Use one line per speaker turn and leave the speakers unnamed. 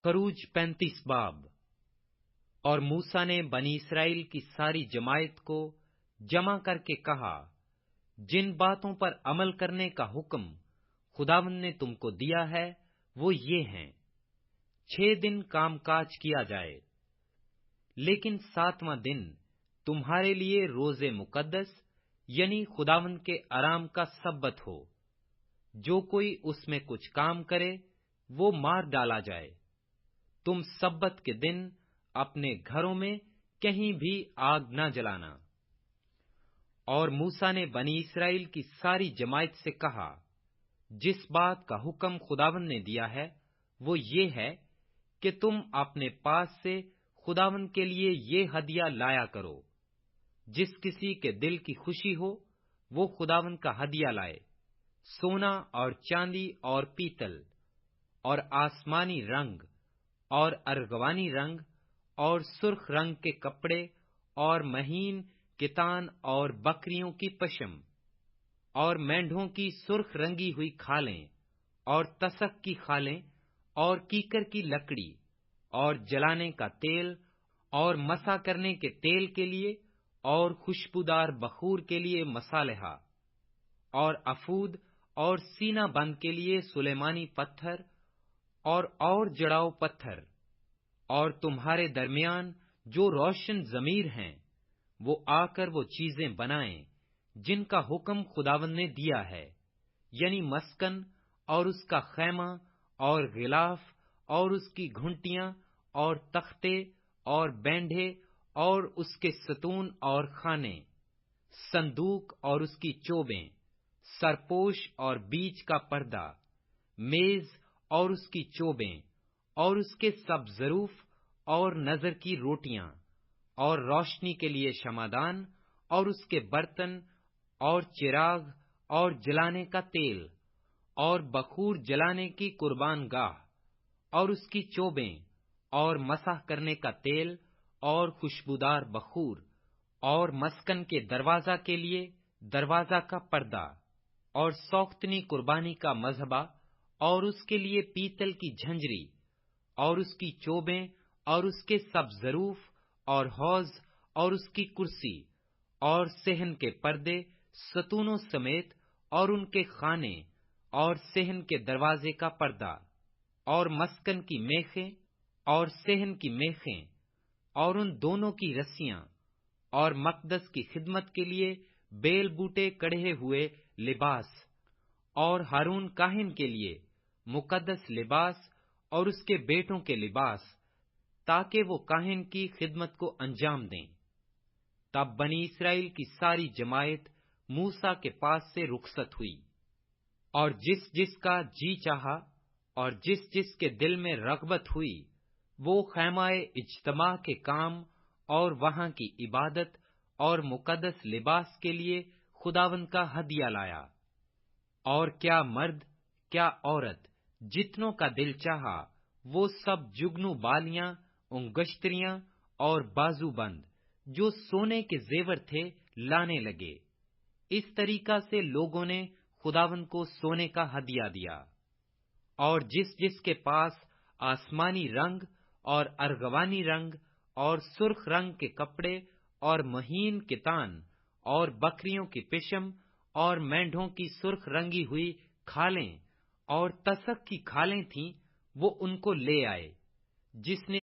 خروج 35 باب۔ اور موسیٰ نے بنی اسرائیل کی ساری جماعت کو جمع کر کے کہا، جن باتوں پر عمل کرنے کا حکم خداوند نے تم کو دیا ہے وہ یہ ہیں: 6 دن کام کاج کیا جائے، لیکن 7واں دن تمہارے لیے روز مقدس یعنی خداوند کے آرام کا سبت ہو۔ جو کوئی اس میں کچھ کام کرے وہ مار ڈالا جائے۔ تم سبت کے دن اپنے گھروں میں کہیں بھی آگ نہ جلانا۔ اور موسیٰ نے بنی اسرائیل کی ساری جماعت سے کہا، جس بات کا حکم خداوند نے دیا ہے وہ یہ ہے کہ تم اپنے پاس سے خداوند کے لیے یہ ہدیہ لایا کرو۔ جس کسی کے دل کی خوشی ہو وہ خداوند کا ہدیہ لائے، سونا اور چاندی اور پیتل اور آسمانی رنگ اور ارغوانی رنگ اور سرخ رنگ کے کپڑے اور مہین کتان اور بکریوں کی پشم اور مینڈھوں کی سرخ رنگی ہوئی کھالیں اور تسک کی کھالیں اور کیکر کی لکڑی اور جلانے کا تیل اور مسح کرنے کے تیل کے لیے اور خوشبودار بخور کے لیے مصالحہ اور افود اور سینہ بند کے لیے سلیمانی پتھر اور جڑاؤ پتھر، اور تمہارے درمیان جو روشن ضمیر ہیں وہ آ کر وہ چیزیں بنائیں جن کا حکم خداوند نے دیا ہے، یعنی مسکن اور اس کا خیمہ اور غلاف اور اس کی گھنٹیاں اور تختے اور بینڈے اور اس کے ستون اور خانے، صندوق اور اس کی چوبیں، سرپوش اور بیچ کا پردہ، میز اور اس کی چوبیں اور اس کے سب ظروف اور نظر کی روٹیاں، اور روشنی کے لیے شمعدان اور اس کے برتن اور چراغ اور جلانے کا تیل اور بخور جلانے کی قربان گاہ اور اس کی چوبیں اور مسح کرنے کا تیل اور خوشبودار بخور، اور مسکن کے دروازہ کے لیے دروازہ کا پردہ اور سوختنی قربانی کا مذبح اور اس کے لیے پیتل کی جھنجری اور اس کی چوبیں اور اس کے سب ظروف اور حوض اور اس کی کرسی اور صحن کے پردے ستونوں سمیت اور ان کے خانے اور صحن کے دروازے کا پردہ اور مسکن کی میخیں اور صحن کی میخیں اور ان دونوں کی رسیاں اور مقدس کی خدمت کے لیے بیل بوٹے کڑھے ہوئے لباس اور ہارون کاہن کے لیے مقدس لباس اور اس کے بیٹوں کے لباس، تاکہ وہ کاہن کی خدمت کو انجام دیں۔ تب بنی اسرائیل کی ساری جماعت موسیٰ کے پاس سے رخصت ہوئی، اور جس جس کا جی چاہا اور جس جس کے دل میں رغبت ہوئی وہ خیمہ اجتماع کے کام اور وہاں کی عبادت اور مقدس لباس کے لیے خداوند کا ہدیہ لایا۔ اور کیا مرد کیا عورت جتنوں کا دل چاہا وہ سب جگنو بالیاں، انگشتریاں اور بازو بند جو سونے کے زیور تھے لانے لگے۔ اس طریقہ سے لوگوں نے خداوند کو سونے کا ہدیہ دیا۔ اور جس جس کے پاس آسمانی رنگ اور ارغوانی رنگ اور سرخ رنگ کے کپڑے اور مہین کتان اور بکریوں کی پشم اور مینڈھوں کی سرخ رنگی ہوئی کھالیں اور تسک کی کھالیں تھیں وہ ان کو لے آئے۔ جس نے